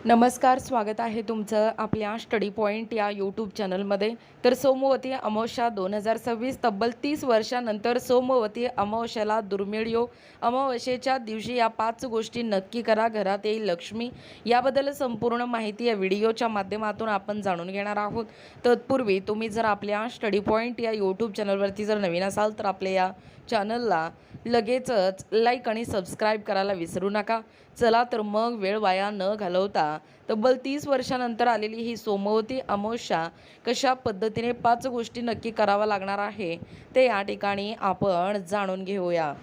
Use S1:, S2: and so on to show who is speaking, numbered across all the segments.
S1: नमस्कार, स्वागत आहे तुमचं आपल्या स्टडी पॉईंट या यूट्यूब चॅनलमध्ये. तर सोमवती अमावस्या 2026 तब्बल 30 वर्षानंतर सोमवती अमावस्याला दुर्मिळ योग. अमावस्येच्या दिवशी या 5 गोष्टी नक्की करा, घरात येईल लक्ष्मी. याबद्दल संपूर्ण माहिती या व्हिडिओच्या माध्यमातून आपण जाणून घेणार आहोत. तत्पूर्वी तुम्ही जर आपल्या स्टडी पॉईंट या यूट्यूब चॅनलवरती जर नवीन असाल तर आपल्या या चॅनलला लगेचच लाईक आणि सबस्क्राईब करायला विसरू नका. चला तर मग वेळ वाया न घालवता तब्बल 30 वर्षानंतर आलेली ही सोमवती अमावस्या कशा पद्धतीने 5 गोष्टी नक्की करावा लागणार आहे ते या ठिकाणी आपण जाणून घेऊया.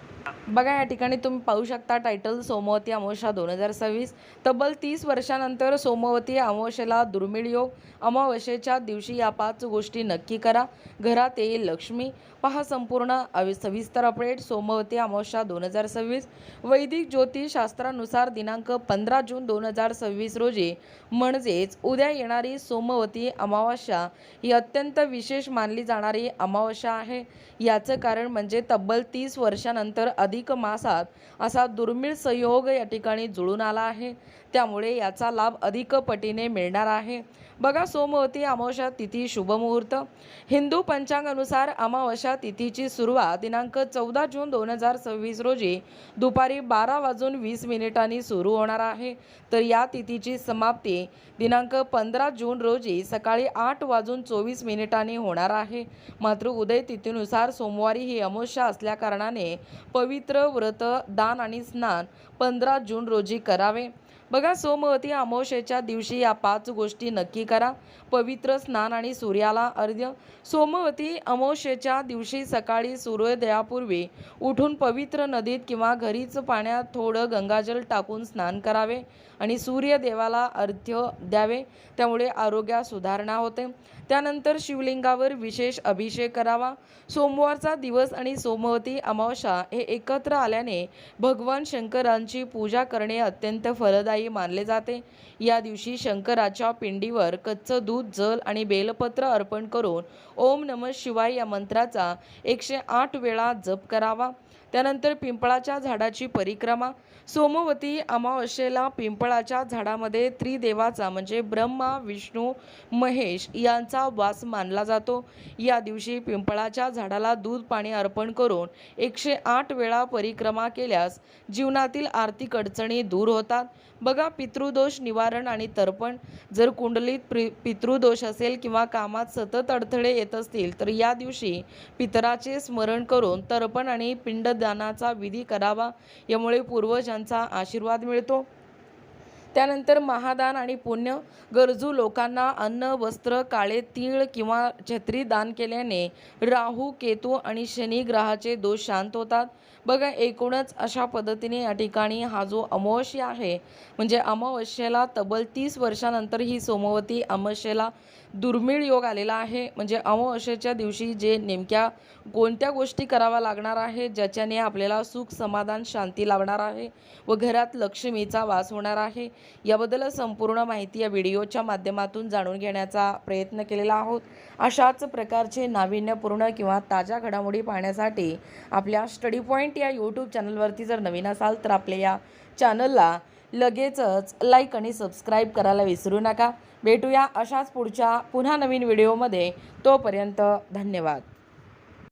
S1: बघा, या ठिकाणी तुम्ही पाहू शकता टायटल सोमवती अमावस्या 2026. तब्बल 30 वर्षानंतर सोमवती अमावस्येला दुर्मिळ योग. अमावस्येच्या दिवशी या 5 गोष्टी नक्की करा, घरात येईल लक्ष्मी. पहा संपूर्ण सविस्तर अपडेट. सोमवती अमावस्या 2026 वैदिक ज्योतिषशास्त्रानुसार दिनांक 15 जून 2026 रोजी म्हणजेच उद्या येणारी सोमवती अमावस्या ही अत्यंत विशेष मानली जाणारी अमावस्या आहे. याचं कारण म्हणजे तब्बल 30 वर्षानंतर अधिक मासात असा दुर्मिळ संयोग या ठिकाणी जुळून आला आहे. त्यामुळे याचा लाभ अधिक पटीने मिळणार आहे. बघा, सोमवती अमावस्या तिथी शुभमुहूर्त. हिंदू पंचांगानुसार अमावस्या तिथीची सुरुवात दिनांक 14 जून 2026 रोजी दुपारी 12:20 सुरू होणार आहे. तर या तिथीची समाप्ती दिनांक 15 जून रोजी सकाळी 8:24 होणार आहे. मात्र उदय तिथीनुसार सोमवारी ही अमावस्या असल्याकारणाने पवित्र व्रत, दान आणि स्नान 15 जून रोजी करावे. बघा, सोमवती अमावस्येच्या दिवशी या 5 गोष्टी नक्की करा. पवित्र स्नान आणि सूर्याला अर्घ्य. सोमवती अमावस्येच्या दिवशी सकाळी सूर्योदयापूर्वी उठून पवित्र नदीत किंवा घरीच पाण्यात थोडं गंगाजल टाकून स्नान करावे आणि सूर्यदेवाला अर्घ्य द्यावे. त्यामुळे आरोग्यात सुधारणा होते. त्यानंतर शिवलिंगावर विशेष अभिषेक करावा. सोमवारचा दिवस आणि सोमवती अमावस्या हे एकत्र आल्याने भगवान शंकरांची पूजा करणे अत्यंत फलदायी मानले जाते. या दिवशी शंकराच्या पिंडीवर कच्चं दूध, जल आणि बेलपत्र अर्पण करून ओम नमः शिवाय या मंत्राचा 108 वेळा जप करावा. त्यानंतर पिंपळाच्या झाडाची परिक्रमा. सोमवती अमावस्येला पिंपळाच्या झाडामध्ये त्रिदेवाचा म्हणजे ब्रह्मा, विष्णू, महेश यांचा वास मानला जातो. या दिवशी पिंपळाच्या झाडाला दूध पाणी अर्पण करून 108 वेळा परिक्रमा केल्यास जीवनातील आर्थिक अडचणी दूर होतात. बघा, पितृदोष निवारण आणि तर्पण. जर कुंडलीत पितृदोष असेल किंवा कामात सतत अडथळे येत असतील तर या दिवशी पितराचे स्मरण करून तर्पण आणि पिंडदानाचा विधी करावा. यामुळे पूर्वजांचा आशीर्वाद मिळतो. त्यानंतर महादान आणि पुण्य. गरजू लोकांना अन्न, वस्त्र, काळे तीळ किंवा छत्री दान केल्याने राहू, केतू आणि शनी ग्रहाचे दोष शांत होतात. बघा, एकूणच अशा पद्धतीने या ठिकाणी हा जो अमावस्या आहे म्हणजे अमावस्येला तब्बल 30 वर्षानंतर ही सोमवती अमावस्येला दुर्मिळ योग आलेला आहे. म्हणजे अमावस्येच्या दिवशी जे नेमक्या कोणत्या गोष्टी कराव्या लागणार आहे ज्याच्याने आपल्याला सुख, समाधान, शांती लाभणार आहे व घरात लक्ष्मीचा वास होणार आहे, याबद्दल संपूर्ण माहिती या व्हिडिओच्या माध्यमातून जाणून घेण्याचा प्रयत्न केलेला आहोत. अशाच प्रकारचे नाविन्यपूर्ण किंवा ताज्या घडामोडी पाहण्यासाठी आपल्या स्टडी पॉईंट या यूट्यूब चॅनलवरती जर नवीन असाल तर आपल्या या चॅनलला लगेचच लाईक आणि सबस्क्राईब करायला विसरू नका. भेटूया अशाच पुढच्या पुन्हा नवीन व्हिडिओमध्ये. तोपर्यंत धन्यवाद.